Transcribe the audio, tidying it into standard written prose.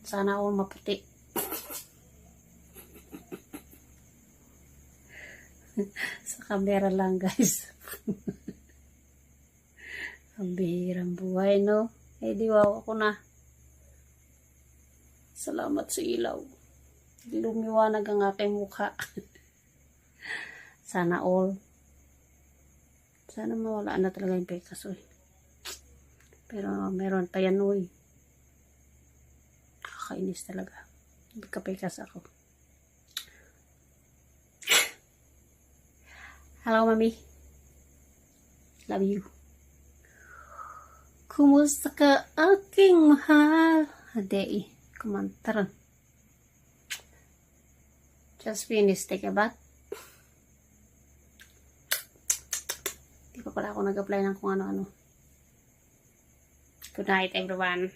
Sana all maputi. Sa camera lang, guys. Ang bihirang buhay, no? Eh, di wow, ako na. Salamat sa ilaw. Lumiwanag ang aking mukha. Sana all. Sana mawala na talaga yung pekas, uy. Pero meron pa yan, uy. Nakakainis talaga. Nagka-pekas ako. Hello, Mami. Love you. Kumusta ka, aking mahal? Hadei. Kumantaran. Just finished. Take a bath. Di pa pala ako nag-apply ng kung ano-ano. Good night, everyone.